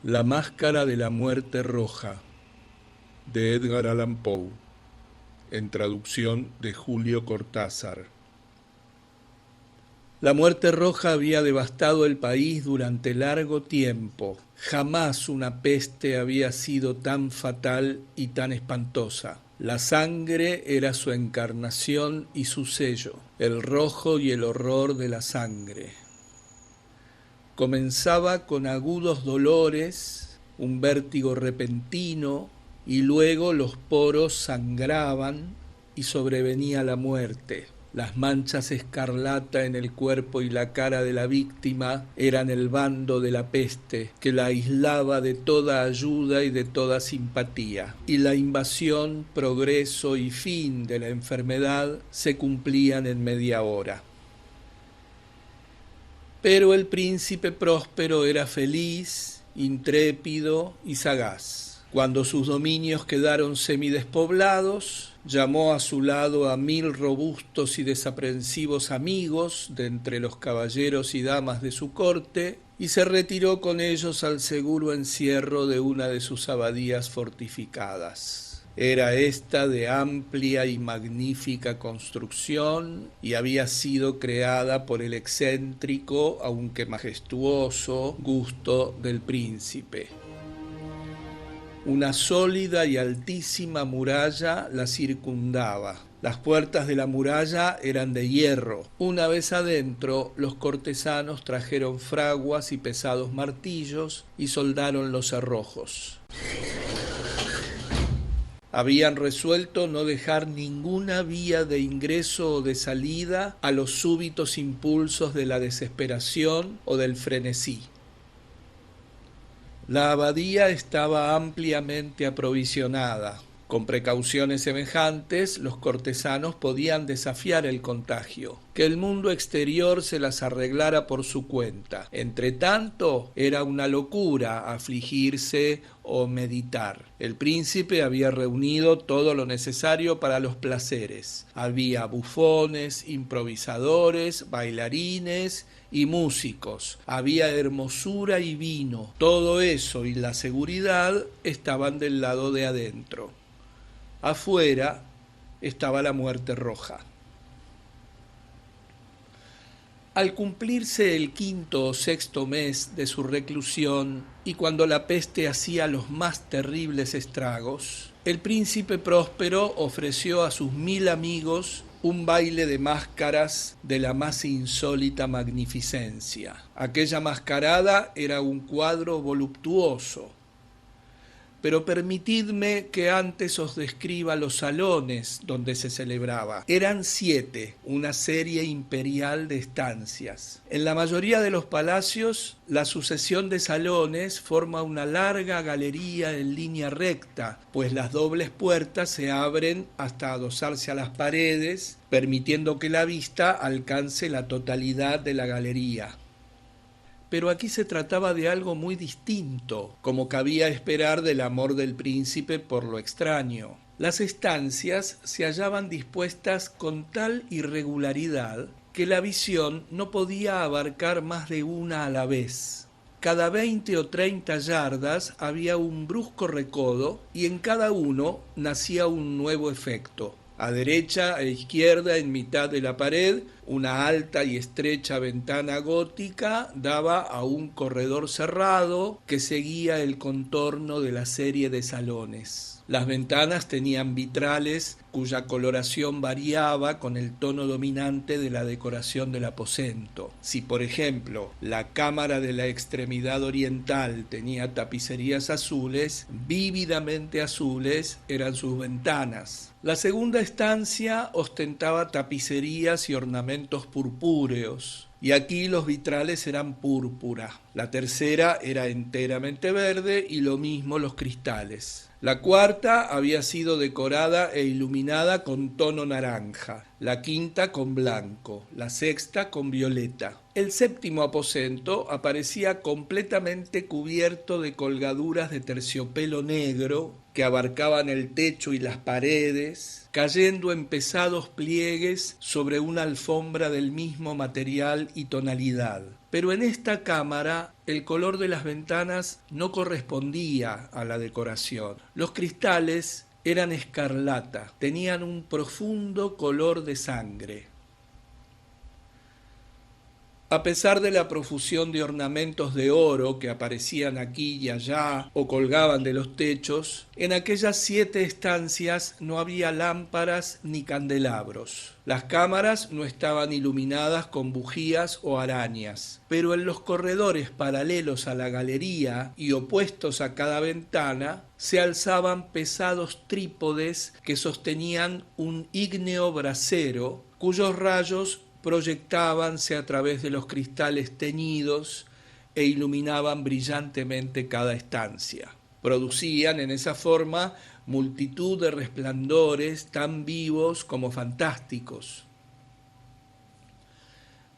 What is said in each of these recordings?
La máscara de la muerte roja, de Edgar Allan Poe, en traducción de Julio Cortázar. La muerte roja había devastado el país durante largo tiempo. Jamás una peste había sido tan fatal y tan espantosa. La sangre era su encarnación y su sello, el rojo y el horror de la sangre. Comenzaba con agudos dolores, un vértigo repentino, y luego los poros sangraban y sobrevenía la muerte. Las manchas escarlata en el cuerpo y la cara de la víctima eran el bando de la peste, que la aislaba de toda ayuda y de toda simpatía. Y la invasión, progreso y fin de la enfermedad se cumplían en media hora. Pero el príncipe próspero era feliz, intrépido y sagaz. Cuando sus dominios quedaron semidespoblados, llamó a su lado a 1000 robustos y desaprensivos amigos de entre los caballeros y damas de su corte y se retiró con ellos al seguro encierro de una de sus abadías fortificadas. Era esta de amplia y magnífica construcción y había sido creada por el excéntrico, aunque majestuoso, gusto del príncipe. Una sólida y altísima muralla la circundaba. Las puertas de la muralla eran de hierro. Una vez adentro, los cortesanos trajeron fraguas y pesados martillos y soldaron los cerrojos. Habían resuelto no dejar ninguna vía de ingreso o de salida a los súbitos impulsos de la desesperación o del frenesí. La abadía estaba ampliamente aprovisionada. Con precauciones semejantes, los cortesanos podían desafiar el contagio, que el mundo exterior se las arreglara por su cuenta. Entretanto, era una locura afligirse o meditar. El príncipe había reunido todo lo necesario para los placeres. Había bufones, improvisadores, bailarines y músicos. Había hermosura y vino. Todo eso y la seguridad estaban del lado de adentro. Afuera estaba la muerte roja. Al cumplirse el 5º o 6º mes de su reclusión y cuando la peste hacía los más terribles estragos, el príncipe próspero ofreció a sus 1000 amigos un baile de máscaras de la más insólita magnificencia. Aquella mascarada era un cuadro voluptuoso. Pero permitidme que antes os describa los salones donde se celebraba. Eran 7, una serie imperial de estancias. En la mayoría de los palacios, la sucesión de salones forma una larga galería en línea recta, pues las dobles puertas se abren hasta adosarse a las paredes, permitiendo que la vista alcance la totalidad de la galería. Pero aquí se trataba de algo muy distinto, como cabía esperar del amor del príncipe por lo extraño. Las estancias se hallaban dispuestas con tal irregularidad que la visión no podía abarcar más de una a la vez. Cada 20 o 30 yardas había un brusco recodo y en cada uno nacía un nuevo efecto. A derecha e izquierda, en mitad de la pared, una alta y estrecha ventana gótica daba a un corredor cerrado que seguía el contorno de la serie de salones. Las ventanas tenían vitrales cuya coloración variaba con el tono dominante de la decoración del aposento. Si, por ejemplo, la cámara de la extremidad oriental tenía tapicerías azules, vívidamente azules eran sus ventanas. La segunda estancia ostentaba tapicerías y ornamentos purpúreos, y aquí los vitrales eran púrpura. La tercera era enteramente verde y lo mismo los cristales. La cuarta había sido decorada e iluminada con tono naranja, la quinta con blanco, la sexta con violeta. El 7º aposento aparecía completamente cubierto de colgaduras de terciopelo negro que abarcaban el techo y las paredes, cayendo en pesados pliegues sobre una alfombra del mismo material y tonalidad. Pero en esta cámara el color de las ventanas no correspondía a la decoración. Los cristales eran escarlata, tenían un profundo color de sangre. A pesar de la profusión de ornamentos de oro que aparecían aquí y allá o colgaban de los techos, en aquellas 7 estancias no había lámparas ni candelabros. Las cámaras no estaban iluminadas con bujías o arañas, pero en los corredores paralelos a la galería y opuestos a cada ventana se alzaban pesados trípodes que sostenían un ígneo brasero cuyos rayos proyectábanse a través de los cristales teñidos e iluminaban brillantemente cada estancia. Producían en esa forma multitud de resplandores tan vivos como fantásticos.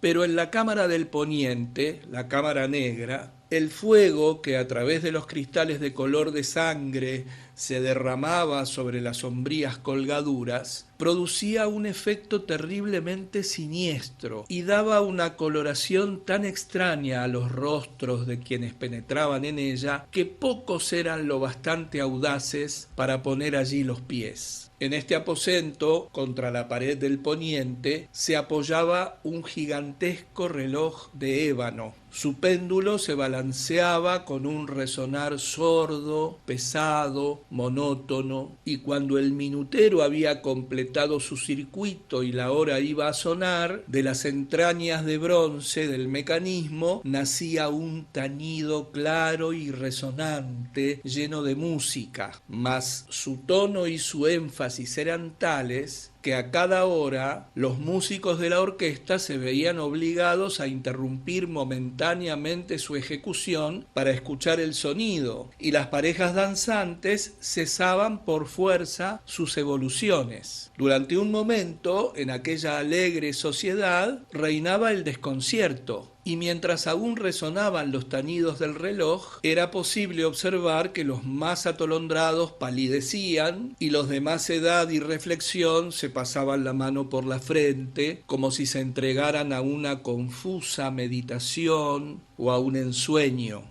Pero en la cámara del poniente, la cámara negra, el fuego que a través de los cristales de color de sangre se derramaba sobre las sombrías colgaduras, producía un efecto terriblemente siniestro y daba una coloración tan extraña a los rostros de quienes penetraban en ella que pocos eran lo bastante audaces para poner allí los pies. En este aposento, contra la pared del poniente, se apoyaba un gigantesco reloj de ébano. Su péndulo se balanceaba con un resonar sordo, pesado, monótono, y cuando el minutero había completado su circuito y la hora iba a sonar, de las entrañas de bronce del mecanismo nacía un tañido claro y resonante, lleno de música, mas su tono y su énfasis eran tales que a cada hora los músicos de la orquesta se veían obligados a interrumpir momentáneamente su ejecución para escuchar el sonido, y las parejas danzantes cesaban por fuerza sus evoluciones. Durante un momento, en aquella alegre sociedad, reinaba el desconcierto, y mientras aún resonaban los tañidos del reloj, era posible observar que los más atolondrados palidecían y los de más edad y reflexión se pasaban la mano por la frente, como si se entregaran a una confusa meditación o a un ensueño.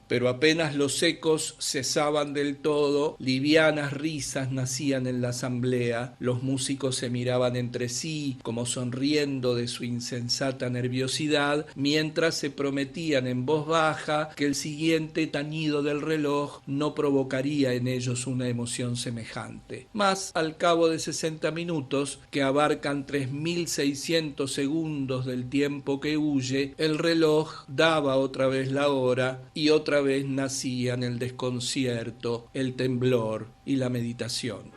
Pero apenas los ecos cesaban del todo, livianas risas nacían en la asamblea, los músicos se miraban entre sí, como sonriendo de su insensata nerviosidad, mientras se prometían en voz baja que el siguiente tañido del reloj no provocaría en ellos una emoción semejante. Mas, al cabo de 60 minutos, que abarcan 3600 segundos del tiempo que huye, el reloj daba otra vez la hora y otra vez nacían el desconcierto, el temblor y la meditación.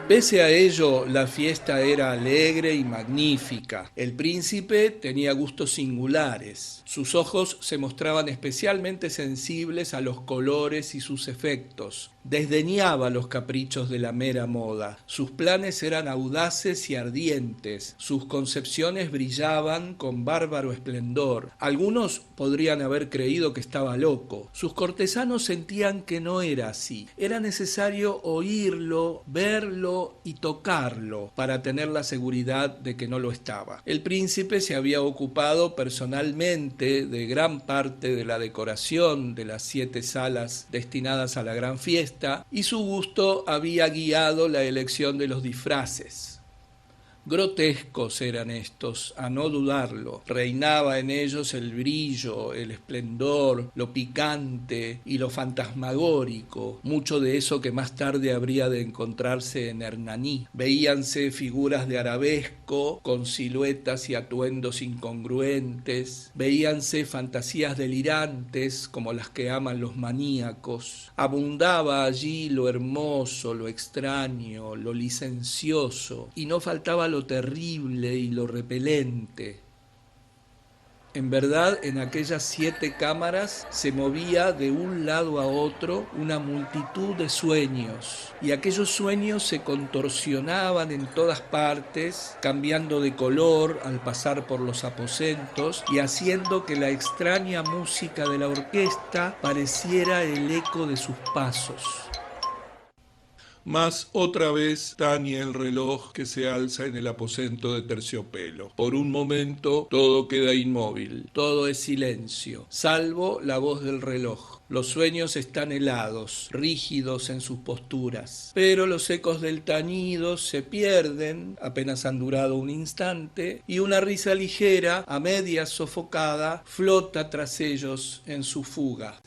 Pese a ello, la fiesta era alegre y magnífica. El príncipe tenía gustos singulares. Sus ojos se mostraban especialmente sensibles a los colores y sus efectos. Desdeñaba los caprichos de la mera moda. Sus planes eran audaces y ardientes. Sus concepciones brillaban con bárbaro esplendor. Algunos podrían haber creído que estaba loco. Sus cortesanos sentían que no era así. Era necesario oírlo, verlo y tocarlo para tener la seguridad de que no lo estaba. El príncipe se había ocupado personalmente de gran parte de la decoración de las 7 salas destinadas a la gran fiesta, y su gusto había guiado la elección de los disfraces. Grotescos eran estos, a no dudarlo. Reinaba en ellos el brillo, el esplendor, lo picante y lo fantasmagórico, mucho de eso que más tarde habría de encontrarse en Hernani. Veíanse figuras de arabesco, con siluetas y atuendos incongruentes. Veíanse fantasías delirantes, como las que aman los maníacos. Abundaba allí lo hermoso, lo extraño, lo licencioso, y no faltaba lo terrible y lo repelente. En verdad, en aquellas 7 cámaras se movía de un lado a otro una multitud de sueños, y aquellos sueños se contorsionaban en todas partes, cambiando de color al pasar por los aposentos y haciendo que la extraña música de la orquesta pareciera el eco de sus pasos. Mas otra vez tañe el reloj que se alza en el aposento de terciopelo. Por un momento todo queda inmóvil, todo es silencio, salvo la voz del reloj. Los sueños están helados, rígidos en sus posturas, pero los ecos del tañido se pierden, apenas han durado un instante, y una risa ligera, a medias sofocada, flota tras ellos en su fuga.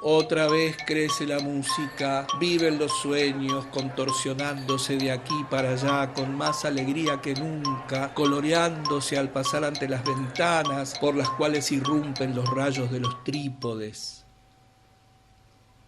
Otra vez crece la música, viven los sueños contorsionándose de aquí para allá con más alegría que nunca, coloreándose al pasar ante las ventanas por las cuales irrumpen los rayos de los trípodes.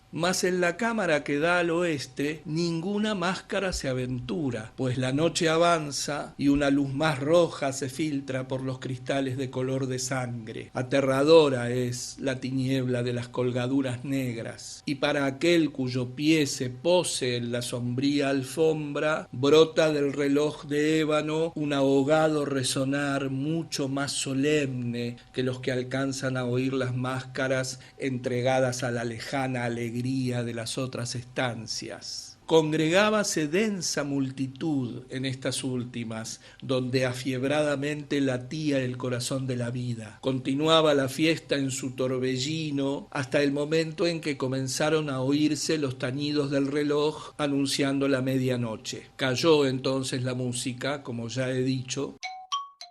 Mas en la cámara que da al oeste ninguna máscara se aventura, pues la noche avanza y una luz más roja se filtra por los cristales de color de sangre. Aterradora es la tiniebla de las colgaduras negras, y para aquel cuyo pie se pose en la sombría alfombra, brota del reloj de ébano un ahogado resonar mucho más solemne que los que alcanzan a oír las máscaras entregadas a la lejana alegría de las otras estancias. Congregábase densa multitud en estas últimas, donde afiebradamente latía el corazón de la vida. Continuaba la fiesta en su torbellino hasta el momento en que comenzaron a oírse los tañidos del reloj anunciando la medianoche. Cayó entonces la música, como ya he dicho,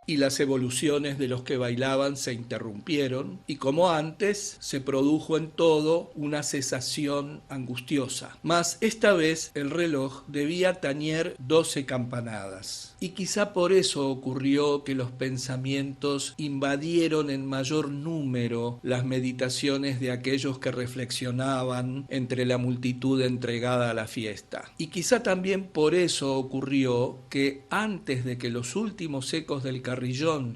y las evoluciones de los que bailaban se interrumpieron, y como antes se produjo en todo una cesación angustiosa. Mas esta vez el reloj debía tañer 12 campanadas, y quizá por eso ocurrió que los pensamientos invadieron en mayor número las meditaciones de aquellos que reflexionaban entre la multitud entregada a la fiesta. Y quizá también por eso ocurrió que antes de que los últimos ecos del carrillón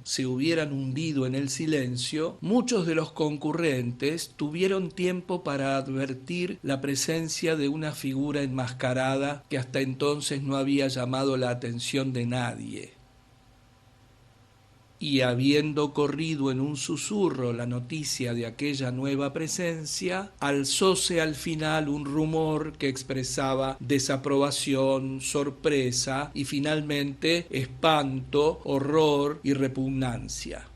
se hubieran hundido en el silencio, muchos de los concurrentes tuvieron tiempo para advertir la presencia de una figura enmascarada que hasta entonces no había llamado la atención de nadie. Y habiendo corrido en un susurro la noticia de aquella nueva presencia, alzóse al final un rumor que expresaba desaprobación, sorpresa y finalmente espanto, horror y repugnancia.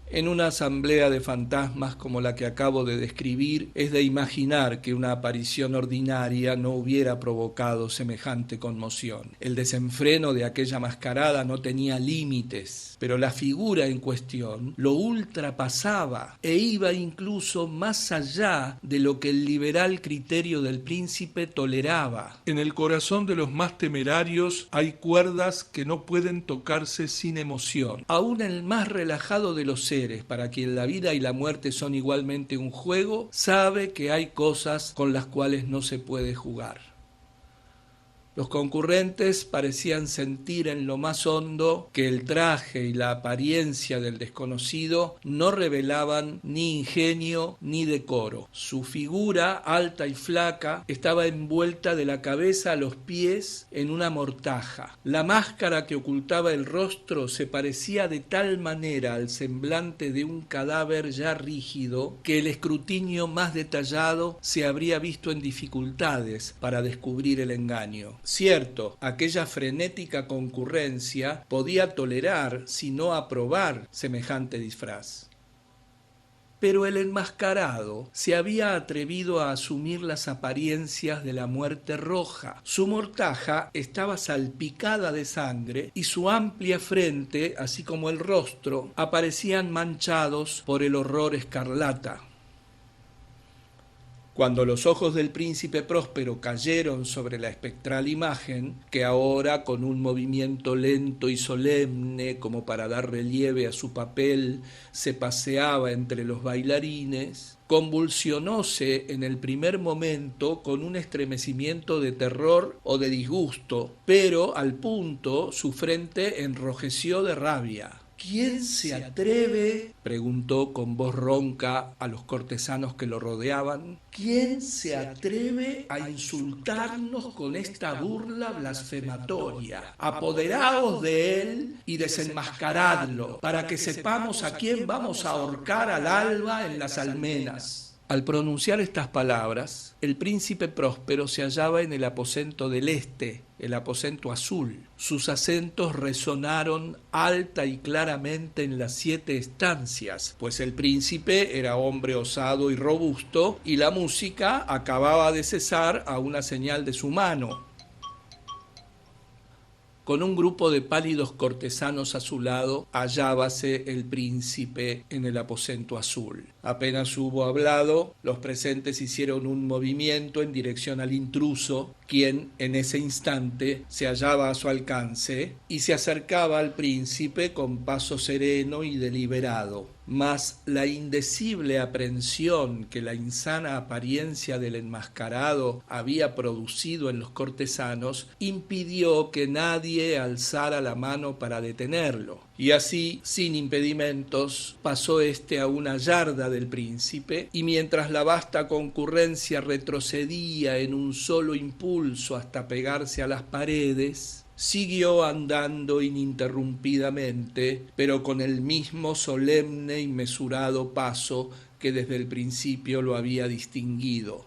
En una asamblea de fantasmas como la que acabo de describir, es de imaginar que una aparición ordinaria no hubiera provocado semejante conmoción. El desenfreno de aquella mascarada no tenía límites, pero la figura en cuestión lo ultrapasaba e iba incluso más allá de lo que el liberal criterio del príncipe toleraba. En el corazón de los más temerarios hay cuerdas que no pueden tocarse sin emoción. Aún el más relajado de los seres, para quien la vida y la muerte son igualmente un juego, sabe que hay cosas con las cuales no se puede jugar. Los concurrentes parecían sentir en lo más hondo que el traje y la apariencia del desconocido no revelaban ni ingenio ni decoro. Su figura, alta y flaca, estaba envuelta de la cabeza a los pies en una mortaja. La máscara que ocultaba el rostro se parecía de tal manera al semblante de un cadáver ya rígido que el escrutinio más detallado se habría visto en dificultades para descubrir el engaño. Cierto, aquella frenética concurrencia podía tolerar, si no aprobar, semejante disfraz. Pero el enmascarado se había atrevido a asumir las apariencias de la muerte roja. Su mortaja estaba salpicada de sangre y su amplia frente, así como el rostro, aparecían manchados por el horror escarlata. Cuando los ojos del príncipe Próspero cayeron sobre la espectral imagen, que ahora, con un movimiento lento y solemne, como para dar relieve a su papel, se paseaba entre los bailarines, convulsionóse en el primer momento con un estremecimiento de terror o de disgusto, pero al punto su frente enrojeció de rabia. ¿Quién se atreve?, preguntó con voz ronca a los cortesanos que lo rodeaban. ¿Quién se atreve a insultarnos con esta burla blasfematoria? Apoderaos de él y desenmascaradlo, para que sepamos a quién vamos a ahorcar al alba en las almenas. Al pronunciar estas palabras, el príncipe Próspero se hallaba en el aposento del este, el aposento azul. Sus acentos resonaron alta y claramente en las 7 estancias, pues el príncipe era hombre osado y robusto, y la música acababa de cesar a una señal de su mano. Con un grupo de pálidos cortesanos a su lado, hallábase el príncipe en el aposento azul. Apenas hubo hablado, los presentes hicieron un movimiento en dirección al intruso, quien en ese instante se hallaba a su alcance y se acercaba al príncipe con paso sereno y deliberado. Mas la indecible aprensión que la insana apariencia del enmascarado había producido en los cortesanos impidió que nadie alzara la mano para detenerlo. Y así, sin impedimentos, pasó éste a una yarda del príncipe, y mientras la vasta concurrencia retrocedía en un solo impulso hasta pegarse a las paredes, siguió andando ininterrumpidamente, pero con el mismo solemne y mesurado paso que desde el principio lo había distinguido.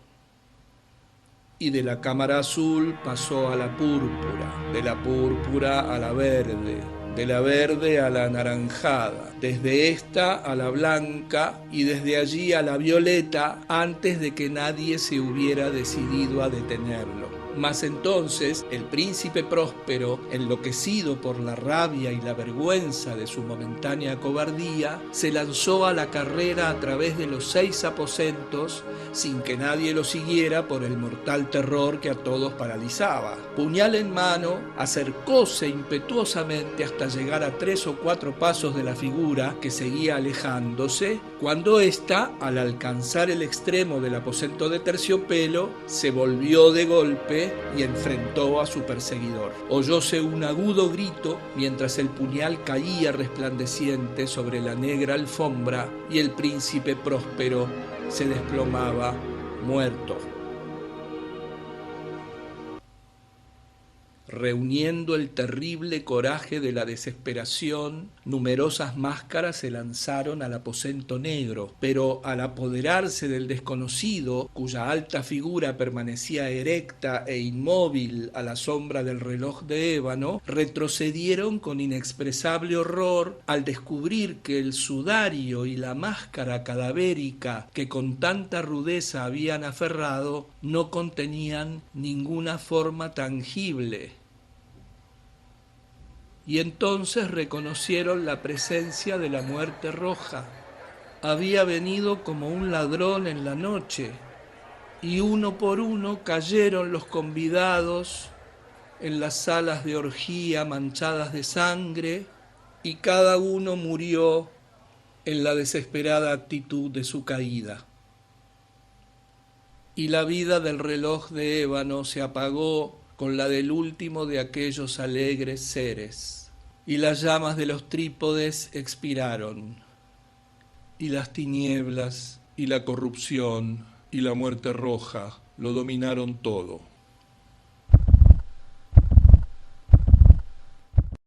Y de la cámara azul pasó a la púrpura, de la púrpura a la verde, de la verde a la anaranjada, desde esta a la blanca y desde allí a la violeta, antes de que nadie se hubiera decidido a detenerlo. Mas entonces el príncipe Próspero, enloquecido por la rabia y la vergüenza de su momentánea cobardía, se lanzó a la carrera a través de los 6 aposentos, sin que nadie lo siguiera por el mortal terror que a todos paralizaba. Puñal en mano, acercóse impetuosamente hasta llegar a 3 o 4 pasos de la figura que seguía alejándose, cuando ésta, al alcanzar el extremo del aposento de terciopelo, se volvió de golpe y enfrentó a su perseguidor. Oyóse un agudo grito mientras el puñal caía resplandeciente sobre la negra alfombra y el príncipe Próspero se desplomaba muerto. Reuniendo el terrible coraje de la desesperación, numerosas máscaras se lanzaron al aposento negro, pero al apoderarse del desconocido, cuya alta figura permanecía erecta e inmóvil a la sombra del reloj de ébano, retrocedieron con inexpresable horror al descubrir que el sudario y la máscara cadavérica que con tanta rudeza habían aferrado no contenían ninguna forma tangible. Y entonces reconocieron la presencia de la muerte roja. Había venido como un ladrón en la noche, y uno por uno cayeron los convidados en las salas de orgía manchadas de sangre, y cada uno murió en la desesperada actitud de su caída. Y la vida del reloj de ébano se apagó con la del último de aquellos alegres seres, y las llamas de los trípodes expiraron, y las tinieblas, y la corrupción, y la muerte roja lo dominaron todo.